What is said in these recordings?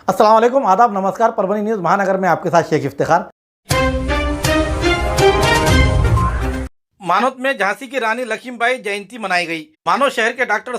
अस्सलाम वालेकुम, आदाब, नमस्कार। परभनी न्यूज़ महानगर में आपके साथ शेख इफ्तिखार। मानोद में झांसी की रानी लक्ष्मीबाई जयंती मनाई गई। मानोद शहर के डॉक्टर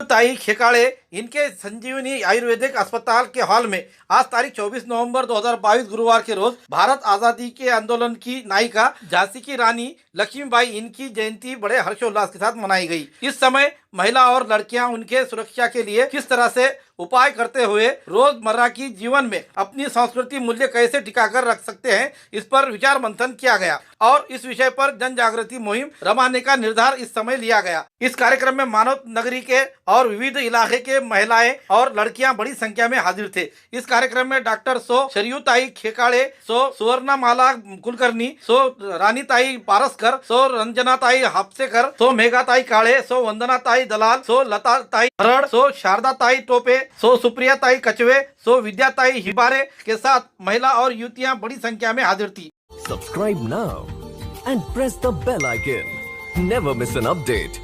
ताई खेकाड़े इनके संजीवनी आयुर्वेदिक अस्पताल के हॉल में आज तारीख 24 नवंबर 2022 गुरुवार के रोज भारत आजादी के आंदोलन की नायिका झांसी की रानी लक्ष्मीबाई इनकी जयंती बड़े हर्षोल्लास के साथ मनाई गई। इस समय महिला और लड़कियां उनके सुरक्षा के लिए किस तरह से उपाय करते हुए रोजमर्रा की जीवन में अपनी संस्कृति मूल्य कैसे टिकाकर रख सकते हैं, इस पर विचार मंथन किया गया और इस विषय पर जन जागृति मुहिम रमाने का निर्धार इस समय लिया गया। इस कार्यक्रम में मानव नगरी के और विविध इलाके के महिलाएं और लड़कियां बड़ी संख्या में हाजिर थे। इस कार्यक्रम में डॉक्टर शरयूताई खेकाड़े, सुवर्णमाला कुलकर्णी, रानीताई पारसकर, रंजनाताई हापसेकर, मेघाताई काळे, वंदनाताई दलाल, लताताई हरड़, शारदाताई टोपे, सुप्रियाताई कचवे, विद्याताई हिबारे के साथ महिला और युवतियां बड़ी संख्या में हाजिर थी। Subscribe now and press the bell icon. Never miss an update.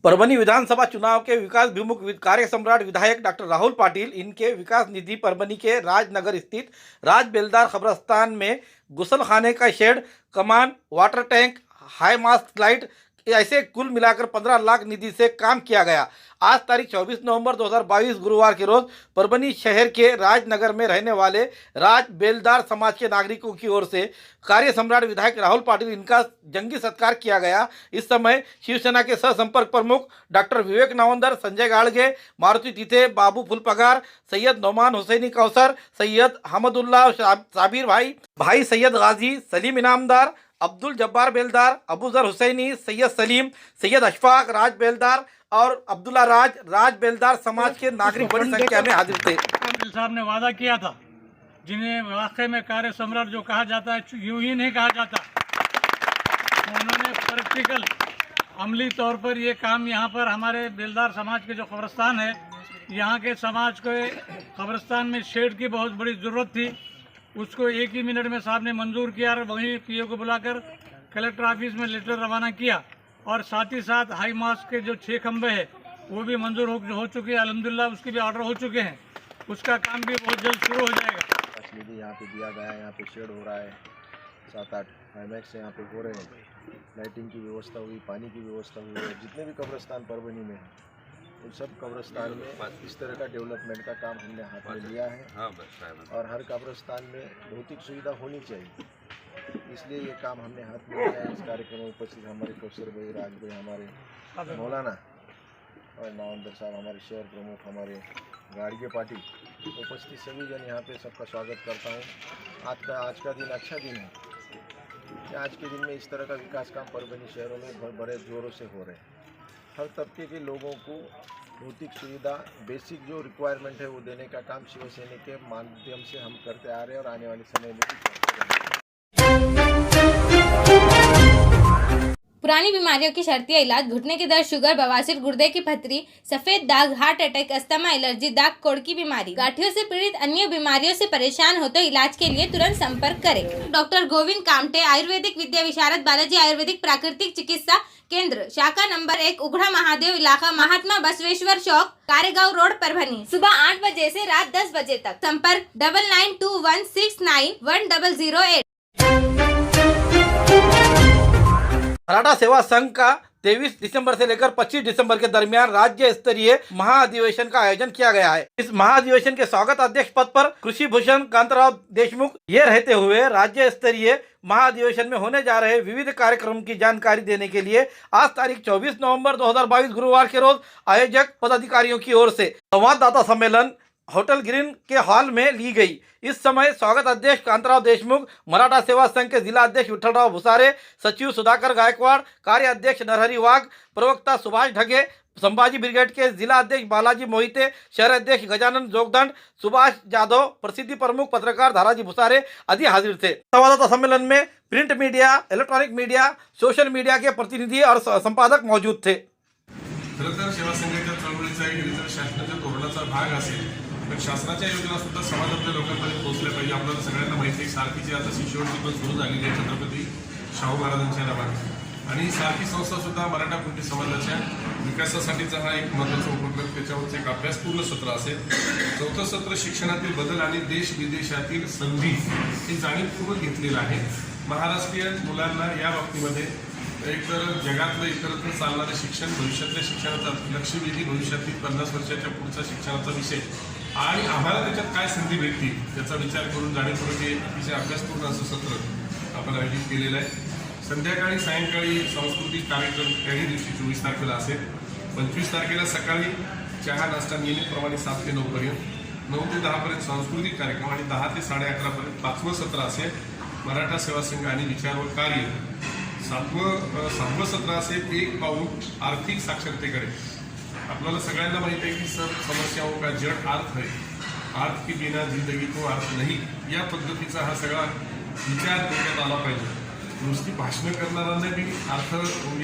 Parbhani विधानसभा चुनाव के विकास विमुख कार्य सम्राट विधायक डॉक्टर राहुल पाटिल इनके विकास निधि परभनी के राजनगर स्थित राज बेलदार कब्रस्तान में गुसलखाने का शेड, कमान, water tank, high mast light ऐसे कुल मिलाकर 15 लाख निधि से काम किया गया। आज तारीख 24 नवंबर 2022 गुरुवार के रोज परभनी शहर के राजनगर में रहने वाले राज बेलदार समाज के नागरिकों की ओर से कार्य सम्राट विधायक राहुल पाटिल इनका जंगी सत्कार किया गया। इस समय शिवसेना के सह संपर्क प्रमुख डॉक्टर विवेक नावंदर, संजय गाड़गे, मारुति तीथे, बाबू फुलपगार, सैयद नौमान हुसैनी कौसर, सैयद हमदुल्ला साबिर भाई सैयद गाजी, सलीम इनामदार, अब्दुल जब्बार बेलदार, अबूजर हुसैनी, सैयद सलीम, सैयद अशफाक राज बेलदार और अब्दुल्ला राज बेलदार समाज के नागरिक बड़ी संख्या में हाजिर थे। साहब ने वादा किया था, जिन्हें वाकई में कार्य सम्राट जो कहा जाता है यूं ही नहीं कहा जाता, तो उन्होंने प्रैक्टिकल अमली तौर पर ये काम यहाँ पर हमारे बेलदार समाज के जो कब्रस्तान है, यहाँ के समाज को कब्रस्तान में शेड की बहुत बड़ी ज़रूरत थी। उसको एक ही मिनट में साहब ने मंजूर किया और वहीं पीओ को बुलाकर कलेक्टर ऑफिस में लेटर रवाना किया और साथ ही साथ हाई मास्ट के जो 6 खंबे हैं वो भी मंजूर हो चुके हैं। अल्हम्दुलिल्लाह उसके भी ऑर्डर हो चुके हैं, उसका काम भी बहुत जल्द शुरू हो जाएगा। निधि यहाँ पे दिया गया है, यहाँ पे शेड हो रहा है, 7-8 हाईमैक्स यहाँ पे हो रहे हैं, लाइटिंग की व्यवस्था हुई, पानी की व्यवस्था हुई है। जितने भी कब्रस्तान परभनी में हैं उन सब कब्रस्तान में इस तरह का डेवलपमेंट का काम हमने हाथ में लिया है और हर कब्रस्तान में भौतिक सुविधा होनी चाहिए, इसलिए ये काम हमने हाथ में लिया है। इस कार्यक्रम में उपस्थित हमारे कौशर भाई, राज भाई, हमारे मौलाना और नावंदर साहब, हमारे शहर प्रमुख, हमारे गाड़गे पार्टी, उपस्थित सभी जन यहाँ पे सबका स्वागत करता हूँ। आज का दिन अच्छा दिन है कि आज के दिन में इस तरह का विकास काम परभनी शहरों में बड़े जोरों से हो रहे हैं। हर तबके के लोगों को भौतिक सुविधा, बेसिक जो रिक्वायरमेंट है वो देने का काम शिवसेना के माध्यम से हम करते आ रहे हैं और आने वाले समय में भी करते रहेंगे। पुरानी बीमारियों की शर्तिया इलाज, घुटने के दर्द, शुगर, बवासीर, गुर्दे की पथरी, सफेद दाग, हार्ट अटैक, अस्थमा, एलर्जी, दाग कोड़ की बीमारी, गांठियों से पीड़ित अन्य बीमारियों से परेशान हो तो इलाज के लिए तुरंत संपर्क करें। डॉक्टर गोविंद कामटे, आयुर्वेदिक विद्या विशारद, बालाजी आयुर्वेदिक प्राकृतिक चिकित्सा केंद्र, शाखा नंबर 1, उघड़ा महादेव इलाका, महात्मा बसवेश्वर चौक, कारेगांव रोड, परभनी। सुबह 8 बजे से रात 10 बजे तक। संपर्क 9921691008। मराठा सेवा संघ का 23 दिसंबर से लेकर 25 दिसंबर के दरमियान राज्य स्तरीय महाअधिवेशन का आयोजन किया गया है। इस महाअधिवेशन के स्वागत अध्यक्ष पद पर कृषि भूषण कांतराव देशमुख ये रहते हुए राज्य स्तरीय महाअधिवेशन में होने जा रहे विविध कार्यक्रम की जानकारी देने के लिए आज तारीख 24 नवंबर 2022 गुरुवार के रोज आयोजक पदाधिकारियों की ओर से संवाददाता सम्मेलन होटल ग्रीन के हॉल में ली गई। इस समय स्वागत अध्यक्ष कांतराव देशमुख, मराठा सेवा संघ के जिला अध्यक्ष विठलराव भुसारे, सचिव सुधाकर गायकवाड़, कार्य अध्यक्ष नरहरि वाघ, प्रवक्ता सुभाष ढगे, संभाजी ब्रिगेड के जिला अध्यक्ष बालाजी मोहिते, शहर अध्यक्ष गजानन जोगदंड, सुभाष जाधव, प्रसिद्धि प्रमुख पत्रकार धाराजी भुसारे आदि हाजिर थे। संवाददाता सम्मेलन में print media, electronic media, social media के प्रतिनिधि और संपादक मौजूद थे। सेवा संघाच्या चळवळीचा एक शासनाच्या धोरणाचा भाग असेल, पण शासनाच्या योजना सुद्धा समाजातल्या लोकांपर्यंत पोहोचल्या पाहिजे। आपल्याला सगळ्यांना माहिती आहे, सारखीची आता शिष्यवृत्ती पण सुरू झालेली आहे छत्रपती शाहू महाराजांच्या नावाने। आणि ही सारखी संस्था सुद्धा मराठा कुणबी समाजाच्या विकासासाठीचा हा एक महत्त्वाचा उपक्रम, त्याच्यावरचं एक अभ्यासपूर्ण सत्र असेल. चौथं सत्र शिक्षणातील बदल आणि देश विदेशातील संधी हे जाणीवपूर्वक घेतलेलं आहे. महाराष्ट्रीयन मुलांना या बाबतीमध्ये एकतर जगातलं इतरत्र चालणारं शिक्षण, भविष्यातल्या शिक्षणाचा लक्षवेधी, भविष्यातील 50 वर्षाच्या पुढचा शिक्षणाचा विषय आणि आम्हाला त्याच्यात काय संधी भेटतील त्याचा विचार करून जाणीवपूर्वक हे अतिशय अभ्यासपूर्ण असं सत्र आपण आयोजित केलेलं आहे. संध्याकाळी सायंकाळी सांस्कृतिक कार्यक्रम त्याही दिवशी 24 तारखेला असेल. 25 तारखेला सकाळी चहा नाश्ता नियमितप्रमाणे 7 ते 9 पर्यंत, 9 ते 10 पर्यंत सांस्कृतिक कार्यक्रम आणि 10 ते 11:30 पर्यंत 5वं सत्र असेल मराठा सेवा संघ आणि विचार व कार्य. 7वं सत्र असेल एक पाऊल आर्थिक साक्षरतेकडे. आपल्याला सगळ्यांना माहिती आहे की सब समस्याओं का जड़ अर्थ है, अर्थ की बिना जिंदगी को अर्थ नाही. या पद्धतीचा हा सगळा विचार डोक्यात आला पाहिजे. नुसती भाषणं करणाऱ्यांना बी अर्थ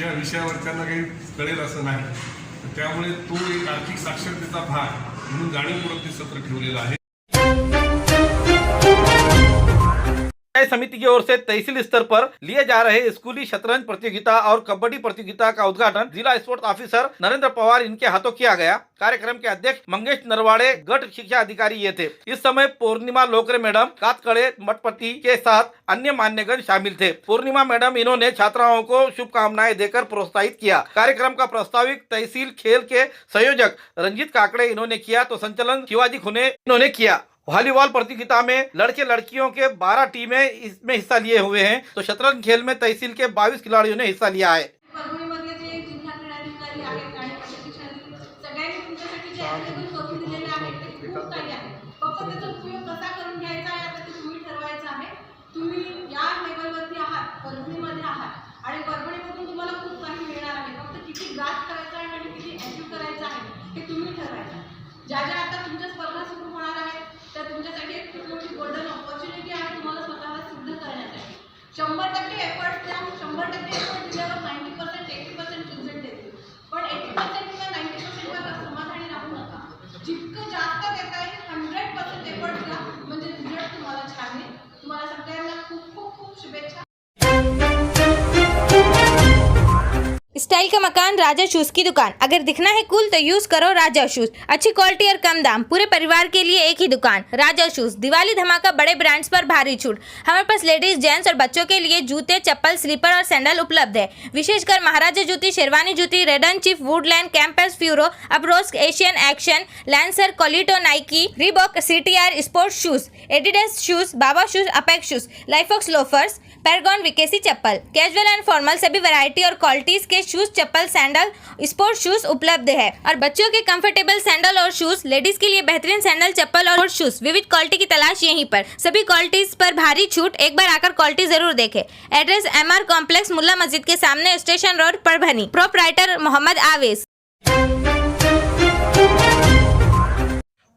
या विषयावरच्यांना काही कळेल असं नाही. त्यामुळे तो एक आर्थिक साक्षरतेचा भाग म्हणून जाणीवपूर्वक ते सत्र ठेवलेलं आहे. समिति की ओर से तहसील स्तर पर लिए जा रहे स्कूली शतरंज प्रतियोगिता और कबड्डी प्रतियोगिता का उद्घाटन जिला स्पोर्ट्स ऑफिसर नरेंद्र पवार इनके हाथों किया गया. कार्यक्रम के अध्यक्ष मंगेश नरवाड़े गट शिक्षा अधिकारी ये थे. इस समय पूर्णिमा लोकरे मैडम, कातकड़े मठपति के साथ अन्य मान्यगण शामिल थे. पूर्णिमा मैडम इन्होंने छात्राओं को शुभकामनाएं देकर प्रोत्साहित किया. कार्यक्रम का प्रस्तावित तहसील खेल के संयोजक रंजीत काकड़े इन्होंने किया तो संचालन शिवाजी खुने इन्होंने किया. वॉलीबॉल प्रतियोगिता में लड़के लड़कियों के 12 टीमें इसमें हिस्सा लिए हुए हैं तो शतरंज खेल में तहसील के 22 खिलाड़ियों ने हिस्सा लिया है. परभणीमधले जे जिल्हा क्रीडाधिकारी आहेत आणि प्रशिक्षण सगळ्यांनी तुमच्यासाठी जे अवेलेबल करून दिलेले आहेत ते खूप काही आहे. फक्त त्याचा उपयोग कसा करून घ्यायचा आहे आता ते तुम्ही ठरवायचं आहे. तुम्ही या लेवलवरती आहात, परभणीमध्ये आहात आणि परभणीमधून तुम्हाला खूप काही मिळणार आहे. फक्त किती ग्रास करायचं आहे आणि किती अचीव्ह करायचं आहे हे तुम्ही ठरवायचं. ज्या ज्या आता तुमच्या स्पर्धा सुरू होणार आहेत तर तुमच्यासाठी एक खूप मोठी गोल्डन ऑपॉर्च्युनिटी आहे तुम्हाला स्वतःला सिद्ध करण्यासाठी. 100% एफर्ट द्या. 100% एफर्ट दिल्यावर 90%, 80% रिझल्ट देतील. पण 80% किंवा 90% वर समाधानी राहू नका. जितकं जास्त देता येईल 100% एफर्ट द्या म्हणजे रिझल्ट तुम्हाला छान येईल. तुम्हाला सगळ्यांना खूप खूप खूप शुभेच्छा. स्टाइल का मकान, राजा शूज की दुकान. अगर दिखना है कूल तो यूज करो राजा शूज. अच्छी क्वालिटी और कम दाम, पूरे परिवार के लिए एक ही दुकान, राजा शूज. दिवाली धमाका, बड़े ब्रांड्स पर भारी छूट. हमारे पास लेडीज, जेंट्स और बच्चों के लिए जूते, चप्पल, स्लीपर और सैंडल उपलब्ध है. विशेषकर महाराजा जूती, शेरवानी जूती, Red Chief, Woodland, Campus, Furo, Abros, Asian, Action, Lancer, कोलिटो, Nike, Reebok, CTR, sports shoes, Adidas shoes, Baba shoes, Apex shoes, लाइफॉक्स लोफर्स, पैरागॉन, विकेसी चप्पल. कैजुअल एंड फॉर्मल सभी वैरायटी और क्वालिटीज के शूज, चप्पल, सैंडल, स्पोर्ट्स शूज उपलब्ध है. और बच्चों के कंफर्टेबल सैंडल और शूज, लेडीज के लिए बेहतरीन सैंडल, चप्पल और शूज, विविध क्वालिटी की तलाश यहीं पर. सभी क्वालिटीज पर भारी छूट. एक बार आकर क्वालिटी जरूर देखें. एड्रेस MR कॉम्प्लेक्स, मुल्ला मस्जिद के सामने, station road, Parbhani. Proprietor Mohammad Awez.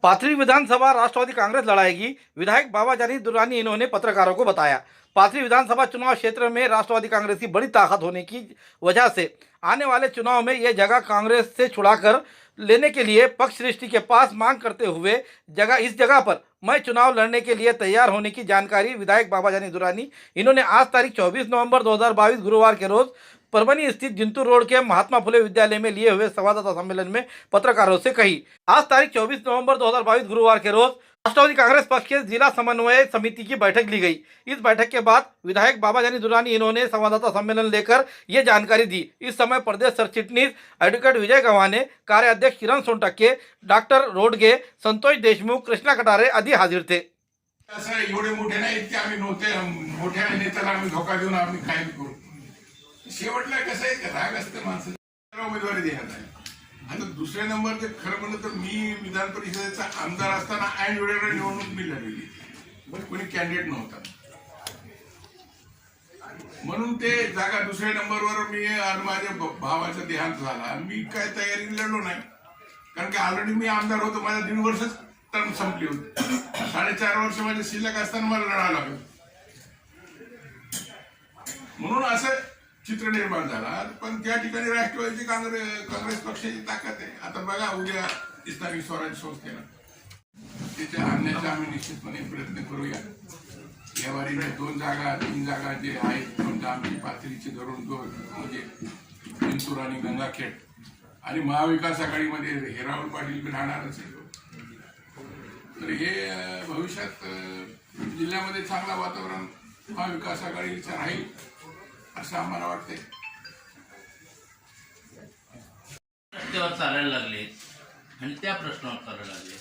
Pathri विधानसभा राष्ट्रवादी कांग्रेस लड़ाएगी, विधायक बाबा जानी दुरानी इन्होंने पत्रकारों को बताया. पाथरी विधानसभा चुनाव क्षेत्र में राष्ट्रवादी कांग्रेस की बड़ी ताकत होने की वजह से आने वाले चुनाव में यह जगह कांग्रेस से छुड़ाकर लेने के लिए पक्ष सृष्टि के पास मांग करते हुए इस जगह पर मैं चुनाव लड़ने के लिए तैयार होने की जानकारी विधायक बाबा जानी दुरानी इन्होंने आज तारीख 24 नवंबर 2022 गुरुवार के रोज परभनी स्थित जिंतूर रोड के महात्मा फुले विद्यालय में लिए हुए संवाददाता सम्मेलन में पत्रकारों से कही. आज तारीख 24 नवंबर 2022 गुरुवार के रोज राष्ट्रवादी कांग्रेस पक्ष के जिला समन्वय समिति की बैठक ली गई. इस बैठक के बाद विधायक बाबा जानी दुरानी इन्होंने संवाददाता सम्मेलन लेकर ये जानकारी दी. इस समय प्रदेश सर चिटनीस एडवोकेट विजय गव्हाणे, कार्याध्यक्ष किरण सोनटक्के, डॉक्टर रोडगे, संतोष देशमुख, कृष्णा कटारे आदि हाजिर थे. असं एवढे मोठे नाही इतके आम्ही नव्हते. मोठ्या नेत्याला आम्ही धोका देऊन आम्ही काय करू. शेवटला कसं आहे राग असते माणसाला उमेदवारी देण्यात आहे. आता दुसऱ्या नंबर ते खरं म्हणलं तर मी विधान परिषदेचा आमदार असताना ऐन वेळेला निवडणूक मी लढवली. कोणी कॅन्डिडेट नव्हता म्हणून ते जागा दुसऱ्या नंबरवर मी आणि माझ्या भावाचा देहांत झाला. मी काय तयारी लढलो नाही कारण की ऑलरेडी मी आमदार होतो. माझ्या 1.5 वर्षच टर्म संपली होती. 4.5 वर्ष माझे शिल्लक असताना मला लढावं लागलं. म्हणून असं चित्र निर्माण झाला. पण त्या ठिकाणी राष्ट्रवादी काँग्रेस पक्षाची ताकद आहे. आता बघा उद्या इस्लामिक स्वराज्य संस्थेला तिथे आणण्याचा आम्ही निश्चितपणे प्रयत्न करूया. यावारीने 2 जागा 3 जागा जे आहेत समजा आमची पाथरीचे धरून म्हणजे चिंतूर आणि गंगाखेड आणि महाविकास आघाडीमध्ये हिरावल पाटील बी राहणारच आहे. तर हे भविष्यात जिल्ह्यामध्ये चांगलं वातावरण महाविकास आघाडीचं राहील असं आम्हाला वाटतंय. रस्त्यावर चालायला लागले आणि त्या प्रश्नावर चालायला लागले.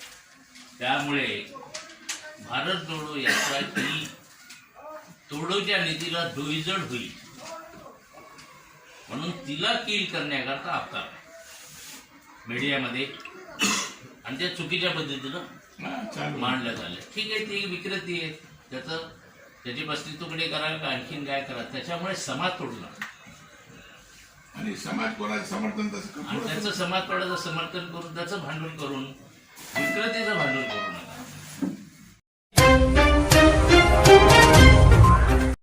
त्यामुळे भारत जोडो यात्रा ही तोडोच्या नीतीला धुळीजड होईल म्हणून तिला कील करण्याकरता अवतार मीडियामध्ये आणि त्या चुकीच्या पद्धतीनं मांडलं झालं. ठीक आहे, ती विकृती आहे, त्याची बस्ती तुकडे कराल का आणखीन काय करा, त्याच्यामुळे समाज तोडला आणि समाज कोणाचं समर्थन आणि त्याचं समाज तोडाचं समर्थन करून त्याचं भांडवल करून विकृतीचं भांडवल करू नका.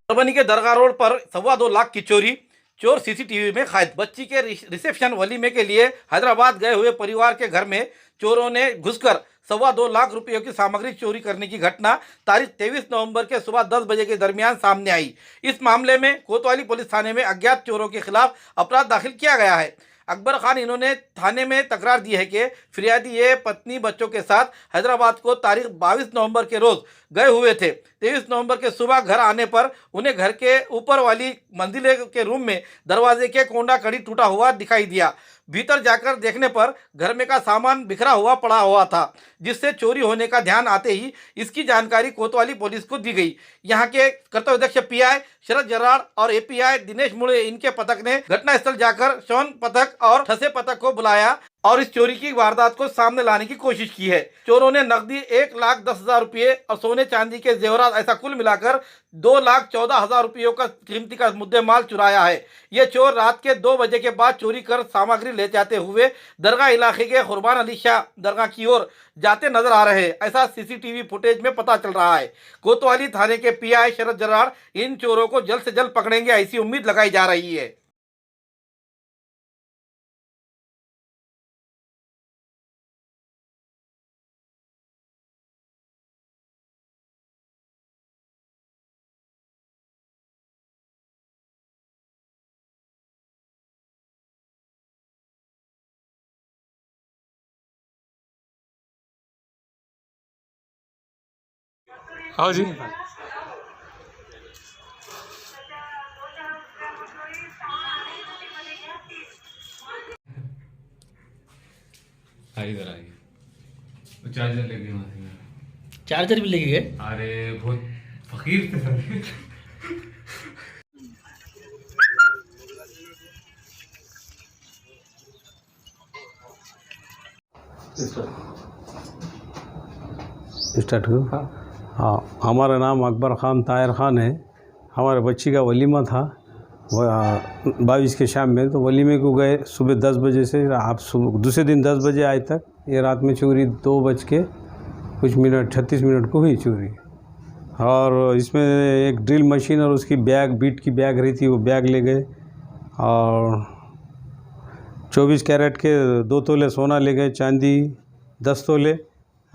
परभनी के दरगाह रोड पर 2.25 लाख की चोरी, चोर सीसीटीवी में कैद। बच्ची के रिसेप्शन वलीमे के लिए हैदराबाद गए हुए परिवार के घर में चोरों ने घुसकर 2.25 लाख रुपयों की सामग्री चोरी करने की घटना तारीख 23 नवंबर के सुबह 10 बजे के दरमियान सामने आई। इस मामले में कोतवाली पुलिस थाने में अज्ञात चोरों के खिलाफ अपराध दाखिल किया गया है। अकबर खान इन्होंने थाने में तकरार दी है कि फिरियादी ये पत्नी बच्चों के साथ हैदराबाद को तारीख 22 नवंबर के रोज़ गए हुए थे। 23 नवंबर के सुबह घर आने पर उन्हें घर के ऊपर वाली मंजिले के रूम में दरवाजे के कोंडा कड़ी टूटा हुआ दिखाई दिया। भीतर जाकर देखने पर घर में का सामान बिखरा हुआ पड़ा हुआ था, जिससे चोरी होने का ध्यान आते ही इसकी जानकारी कोतवाली पुलिस को दी गई। यहाँ के कर्तव्यदक्ष पीआई शरद जराड़ और एपीआई दिनेश मुड़े इनके पथक ने घटनास्थल जाकर शवन पथक और ठसे पथक को बुलाया और इस चोरी की वारदात को सामने लाने की कोशिश की है। चोरों ने नकदी 1,10,000 रुपये और सोने चांदी के जेवरात ऐसा कुल मिलाकर 2,14,000 रुपयों का कीमती का मुद्दे माल चुराया है। ये चोर रात के 2 बजे के बाद चोरी कर सामग्री ले जाते हुए दरगाह इलाके के कुर्बान अली शाह दरगाह की ओर जाते नजर आ रहे हैं, ऐसा सीसीटीवी फुटेज में पता चल रहा है। कोतवाली थाने के पीआई शरद जराड़ इन चोरों को जल्द से जल्द पकड़ेंगे, ऐसी उम्मीद लगाई जा रही है। हाँ जी, इधर आइए। चार्जर लेके वहाँ से। चार्जर भी लेके गए? अरे बहुत फकीर थे सर। स्टार्ट करो। हाँ, हमारा नाम अकबर ख़ान ताहिर ख़ान है। हमारे बच्ची का वलीमा था 22 के शाम में, तो वलीमे को गए सुबह 10 बजे से आप दूसरे दिन 10 बजे आए तक। ये रात में चोरी 2:36 को हुई चोरी। और इसमें एक ड्रिल मशीन और उसकी बैग, बीट की बैग रही थी, वो बैग ले गए। और 24 कैरेट के 2 तोले सोना ले गए, चांदी 10 तोले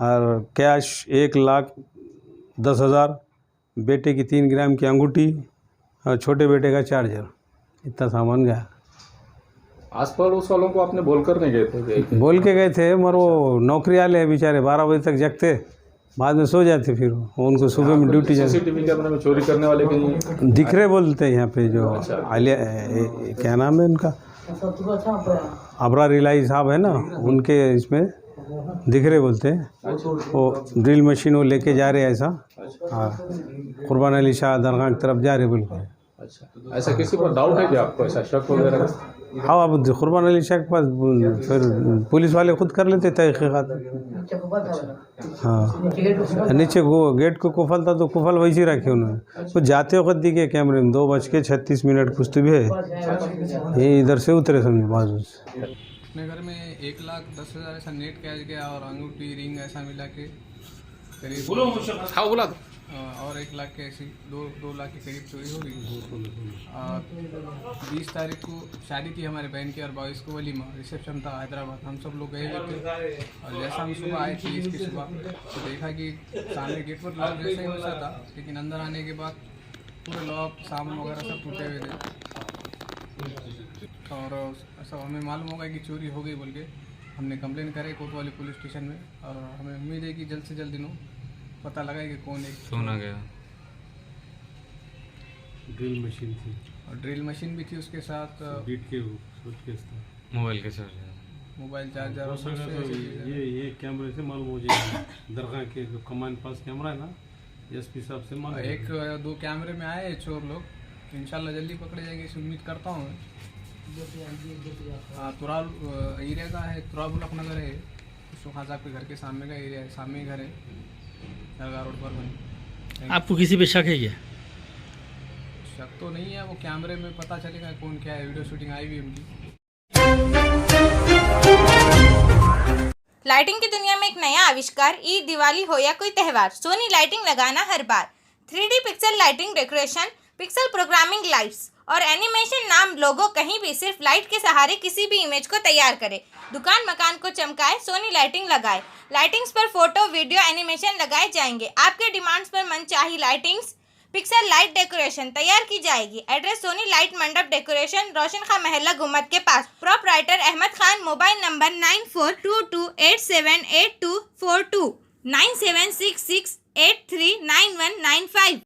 और कैश 1,10,000, बेटे की 3 ग्राम की अंगूठी और छोटे बेटे का चार्जर, इतना सामान गया। आस पड़ोस वालों को आपने बोलकर नहीं गए थे? बोल के गए थे, मगर वो नौकरी वाले हैं बेचारे, 12 बजे तक जगते, बाद में सो जाते, फिर उनको सुबह में ड्यूटी जाते। सीसीटीवी कैमरे में चोरी करने वाले के दिख रहे बोलते हैं यहाँ पे जो आलिया, क्या नाम है उनका, अबरार इलाही साहब है ना, उनके इसमें दिख रहे बोलते हैं। वो ड्रिल मशीन वो लेके जा रहे हैं ऐसा। हाँ, कुर्बान अली शाह दरगाह की तरफ जा रहे बोल के। अच्छा, ऐसा किसी पर डाउट है कि आपको ऐसा शक वगैरह? हाँ, अब कुर्बान अली शाह के पास फिर पुलिस वाले खुद कर लेते तहकीकात। हाँ, नीचे गेट को कुफल था तो कुफल वैसे ही रखे उन्होंने। तो जाते वक्त दिखे कैमरे में 2:36 कुछ तो भी है, ये इधर से उतरे समझे बाजू से। अपने घर में 1,10,000 ऐसा नेट कैश गया और अंगूठी रिंग ऐसा मिला के करीब। हाँ बोला तो और 1 लाख के ऐसी 2 लाख के करीब चोरी हो गई। 20 तारीख को शादी थी हमारे बहन की और 22 को वलीमा रिसेप्शन था हैदराबाद। हम सब लोग गए हुए थे और जैसा हम सुबह आए थे इसकी सुबह तो देखा कि सामने गेट पर लॉक जैसा ही वैसा था, लेकिन अंदर आने के बाद पूरे लॉक सामान वगैरह सब टूटे हुए थे और सब हमें मालूम होगा कि चोरी हो गई बोल के हमने कंप्लेन करे कोतवाली पुलिस स्टेशन में और हमें उम्मीद है कि जल्द से जल्द दिनों पता लगाए कि कौन है। सोना गया, ड्रिल मशीन थी और ड्रिल मशीन भी थी उसके साथ, बीट के सूटकेस था, मोबाइल के चार्जर, मोबाइल चार्जर और ये कैमरे से मालूम हो जाएगा। दरगाह के जो कमान पास कैमरा है ना, एसपी साहब से मालूम। 1-2 कैमरे में आए चोर लोग, इंशाल्लाह जल्दी पकड़े जाएंगे इस उम्मीद करता हूँ। हाँ, तुराल एरिया का है, तुराबुलक नगर है, उसको खान साहब के घर के सामने का एरिया है, सामने ही घर है, दरगाह रोड पर बनी। आपको किसी पे शक है क्या? शक तो नहीं है, वो कैमरे में पता चलेगा कौन क्या है, वीडियो शूटिंग आई हुई उनकी। लाइटिंग की दुनिया में एक नया आविष्कार, ईद, दिवाली हो या कोई त्यौहार, सोनी लाइटिंग लगाना हर बार। 3D pixel lighting decoration, pixel programming lights और एनिमेशन नाम लोगो कहीं भी सिर्फ लाइट के सहारे किसी भी इमेज को तैयार करे। दुकान मकान को चमकाए, सोनी लाइटिंग लगाए। लाइटिंग्स पर फोटो वीडियो एनिमेशन लगाए जाएंगे। आपके डिमांड्स पर मनचाही लाइटिंग्स पिक्सल लाइट डेकोरेशन तैयार की जाएगी। एड्रेस सोनी लाइट मंडप डेकोरेशन, रोशन खां महल्ला गुम्मद के पास। Proprietor Ahmed Khan. Mobile number 9422878242 9766839195।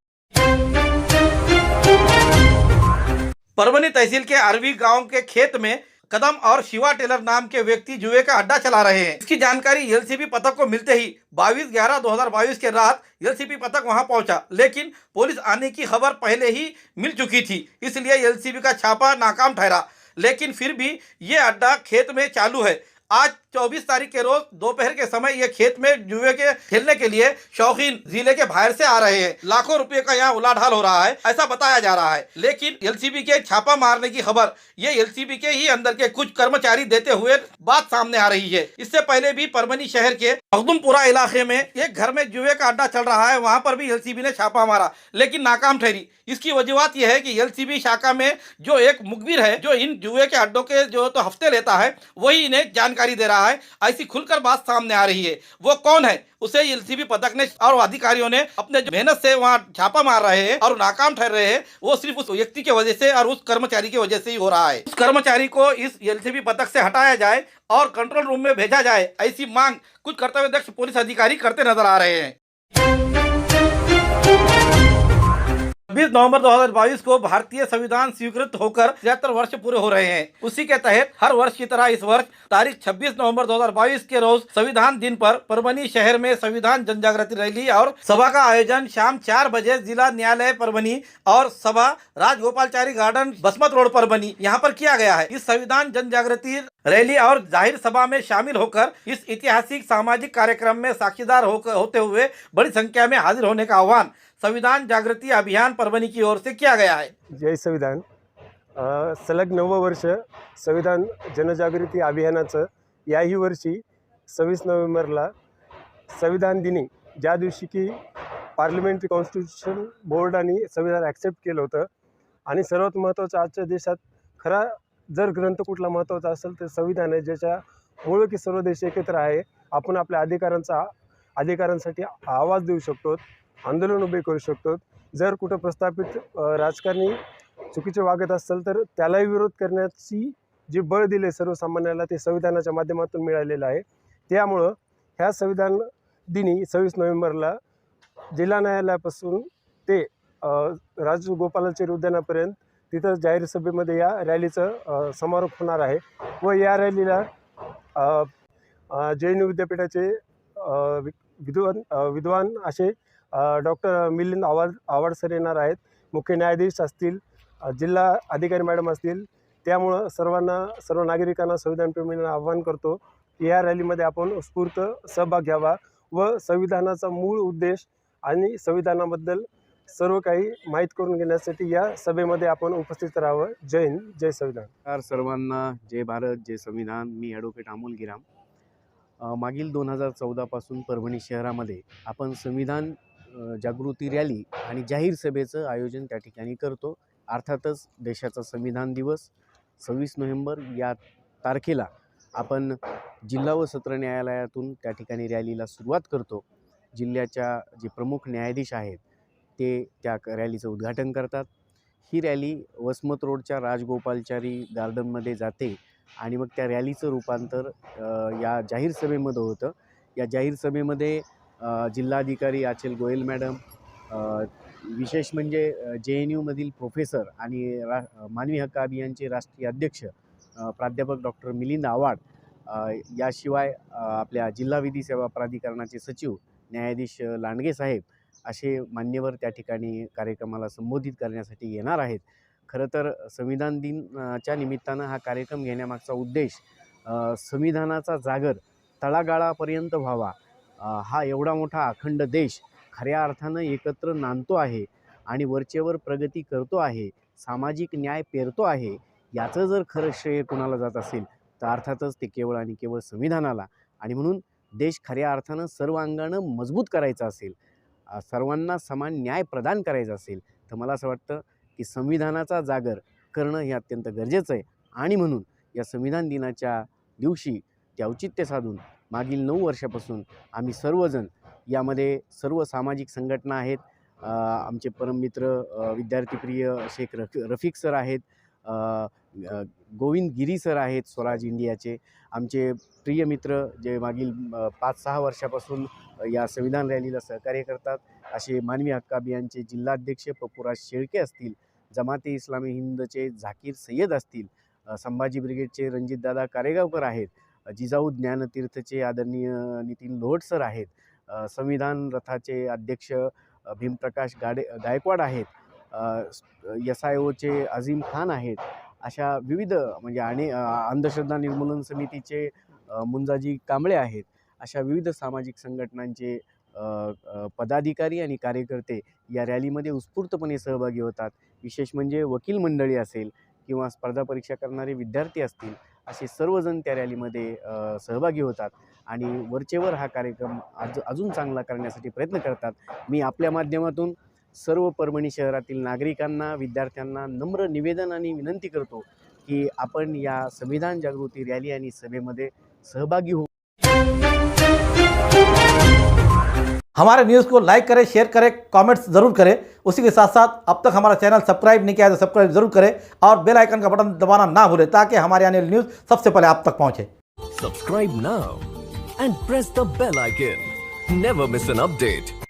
Parbhani तहसील के आरवी गांव के खेत में कदम और शिवा टेलर नाम के व्यक्ति जुए का अड्डा चला रहे हैं। इसकी जानकारी एलसीबी पथक को मिलते ही 22/11/2022 के रात एलसीबी पथक वहां पहुंचा, लेकिन पुलिस आने की खबर पहले ही मिल चुकी थी, इसलिए एलसीबी का छापा नाकाम ठहरा। लेकिन फिर भी ये अड्डा खेत में चालू है। आज 24 तारीख के रोज दोपहर के समय ये खेत में जुए के खेलने के लिए शौकीन जिले के बाहर से आ रहे हैं। लाखों रुपए का यहाँ उलाढाल हो रहा है, ऐसा बताया जा रहा है। लेकिन एलसीबी के छापा मारने की खबर ये एलसीबी के ही अंदर के कुछ कर्मचारी देते हुए बात सामने आ रही है। इससे पहले भी परभनी शहर के मखदुमपुरा इलाके में एक घर में जुए का अड्डा चल रहा है, वहां पर भी एलसीबी ने छापा मारा, लेकिन नाकाम ठहरी। इसकी वजूहत यह है कि एलसीबी शाखा में जो एक मुखबिर है, जो इन जुए के अड्डों के जो तो हफ्ते लेता है, वही इन्हें जानकारी दे रहा है। ऐसी खुलकर बात सामने आ रही है। वो कौन है, उसे एलसीबी पथक ने और अधिकारियों ने अपने मेहनत से वहां छापा मार रहे हैं और नाकाम ठहर रहे हैं। वो सिर्फ उस व्यक्ति की वजह से और उस कर्मचारी की वजह से ही हो रहा है। उस कर्मचारी को इस एलसीबी पथक से हटाया जाए और कंट्रोल रूम में भेजा जाए, ऐसी मांग कुछ कर्तव्यदक्ष पुलिस अधिकारी करते नजर आ रहे हैं। 20 नवंबर 2022 को भारतीय संविधान स्वीकृत होकर 73 वर्ष पूरे हो रहे हैं। उसी के तहत हर वर्ष की तरह इस वर्ष तारीख 26 नवंबर 2022 के रोज संविधान दिन पर परभनी शहर में संविधान जन जागृति रैली और सभा का आयोजन शाम 4 बजे जिला न्यायालय परभनी और सभा राजगोपालचारी गार्डन बसमत रोड परभनी यहाँ पर किया गया है। इस संविधान जन जागृति रैली और जाहिर सभा में शामिल होकर इस ऐतिहासिक सामाजिक कार्यक्रम में साक्षीदार होते हुए बड़ी संख्या में हाजिर होने का आह्वान संविधान जागृति अभियान परभणी की ओर से किया गया है। जय संविधान। सलग 9 वर्ष संविधान जनजागृती अभियानाचं याही वर्षी 26 नोव्हेंबरला संविधान दिनी, ज्या दिवशी की पार्लिमेंटरी कॉन्स्टिट्यूशन बोर्डाने संविधान ॲक्सेप्ट केलं होतं आणि सर्वात महत्त्वाचं आजच्या देशात खरा जर ग्रंथ कुठला महत्त्वाचा असेल तर संविधान आहे, ज्याच्यामुळे की सर्व देश एकत्र आहे। आपण आपल्या अधिकारांसाठी आवाज देऊ शकतो, आंदोलन उभे करू शकतो। जर कुठं प्रस्थापित राजकारणी चुकीचे वागत असेल तर त्यालाही विरोध करण्याची जे बळ दिले सर्वसामान्याला ते संविधानाच्या माध्यमातून मिळालेलं आहे। त्यामुळं ह्या संविधान दिनी 26 नोव्हेंबरला जिल्हा न्यायालयापासून ते राजगोपालाचारी उद्यानापर्यंत तिथं जाहीर सभेमध्ये या रॅलीचं समारोप होणार आहे व या रॅलीला जैन विद्यापीठाचे विद्वान असे डॉक्टर मिलिंद आवाड सर येणार आहेत, मुख्य न्यायाधीश असतील, जिल्हा अधिकारी मॅडम असतील। त्यामुळं सर्व नागरिकांना संविधानप्रेमींना आवाहन करतो की या रॅलीमध्ये आपण उत्स्फूर्त सहभाग घ्यावा व संविधानाचा मूळ उद्देश आणि संविधानाबद्दल सर्व काही माहीत करून घेण्यासाठी या सभेमध्ये आपण उपस्थित राहावं। जय हिंद, जय संविधान। सर्वांना जय भारत, जय संविधान। मी ॲडव्होकेट अमोल गिराम। मागील 2014 पासून परभणी शहरामध्ये आपण संविधान जागृती रॅली आणि जाहीर सभेचं आयोजन त्या ठिकाणी करतो. अर्थातच देशाचा संविधान दिवस 26 नोव्हेंबर या तारखेला आपण जिल्हा व सत्र न्यायालयातून त्या ठिकाणी रॅलीला सुरुवात करतो. जिल्ह्याच्या जे प्रमुख न्यायाधीश आहेत ते त्या रॅलीचं उद्घाटन करतात. ही रॅली वसमत रोडच्या राजगोपालचारी गार्डनमध्ये जाते आणि मग त्या रॅलीचं रूपांतर या जाहीर सभेमध्ये होतं. या जाहीर सभेमध्ये जिल्हाधिकारी आचल गोयल मॅडम, विशेष म्हणजे JNUमधील प्रोफेसर आणि मानवी हक्क अभियानचे राष्ट्रीय अध्यक्ष प्राध्यापक डॉक्टर मिलिंद आव्हाड, याशिवाय आपल्या जिल्हा विधी सेवा प्राधिकरणाचे सचिव न्यायाधीश लांडगे साहेब असे मान्यवर त्या ठिकाणी कार्यक्रमाला संबोधित करण्यासाठी येणार आहेत. खरं तर संविधान दिनाच्या निमित्तानं हा कार्यक्रम घेण्यामागचा उद्देश संविधानाचा जागर तळागाळापर्यंत व्हावा. हा एवढा मोठा अखंड देश खऱ्या अर्थानं एकत्र नांदतो आहे आणि वरचेवर प्रगती करतो आहे, सामाजिक न्याय पेरतो आहे. याचं जर खरं श्रेय कुणाला जात असेल तर अर्थातच ते केवळ आणि केवळ संविधानाला. आणि म्हणून देश खऱ्या अर्थानं सर्व अंगानं मजबूत करायचा असेल, सर्वांना समान न्याय प्रदान करायचा असेल तर मला असं वाटतं की संविधानाचा जागर करणं हे अत्यंत गरजेचं आहे. आणि म्हणून या संविधान दिनाच्या दिवशी ते औचित्य साधून मागील 9 वर्षापासून आम्ही सर्वजण यामध्ये सर्व सामाजिक संघटना आहेत, आमचे परममित्र विद्यार्थीप्रिय शेख रफिक सर आहेत, गोविंद गिरी सर आहेत स्वराज इंडियाचे, आमचे प्रिय मित्र जे मागील 5-6 वर्षापासून या संविधान रॅलीला सहकार्य करतात असे मानवी हक्क अभियानचे जिल्हाध्यक्ष पप्पूराज शेळके असतील, जमाते इस्लामी हिंदचे झाकीर सय्यद असतील, संभाजी ब्रिगेडचे रणजितदादा कारेगावकर आहेत, जिजाऊ ज्ञानतीर्थचे आदरणीय नितीन लोहट सर आहेत, संविधान रथाचे अध्यक्ष भीमप्रकाश गायकवाड आहेत, SIOचे अझीम खान आहेत. अशा विविध म्हणजे आणि अंधश्रद्धा निर्मूलन समितीचे मुंजाजी कांबळे आहेत. अशा विविध सामाजिक संघटनांचे पदाधिकारी आणि कार्यकर्ते या रॅलीमध्ये उत्स्फूर्तपणे सहभागी होतात. विशेष म्हणजे वकील मंडळी असेल किंवा स्पर्धा परीक्षा करणारे विद्यार्थी असतील, असे सर्वजण त्या रॅलीमध्ये सहभागी होतात आणि वरचेवर हा कार्यक्रम अजून चांगला करण्यासाठी प्रयत्न करतात. मी आपल्या माध्यमातून सर्व परभणी शहरातील नागरिकांना, विद्यार्थ्यांना नम्र निवेदन आणि विनंती करतो की आपण या संविधान जागृती रॅली आणि सभेमध्ये सहभागी होऊ. हमारे न्यूज़ को लाइक करें, शेयर करें, कमेंट्स जरूर करें. उसी के साथ साथ अब तक हमारा चैनल सब्सक्राइब नहीं किया है तो सब्सक्राइब जरूर करें और बेल आइकन का बटन दबाना ना भूलें ताकि हमारे आने वाली न्यूज़ सबसे पहले आप तक पहुंचे. Subscribe now and press the bell icon. Never miss an update.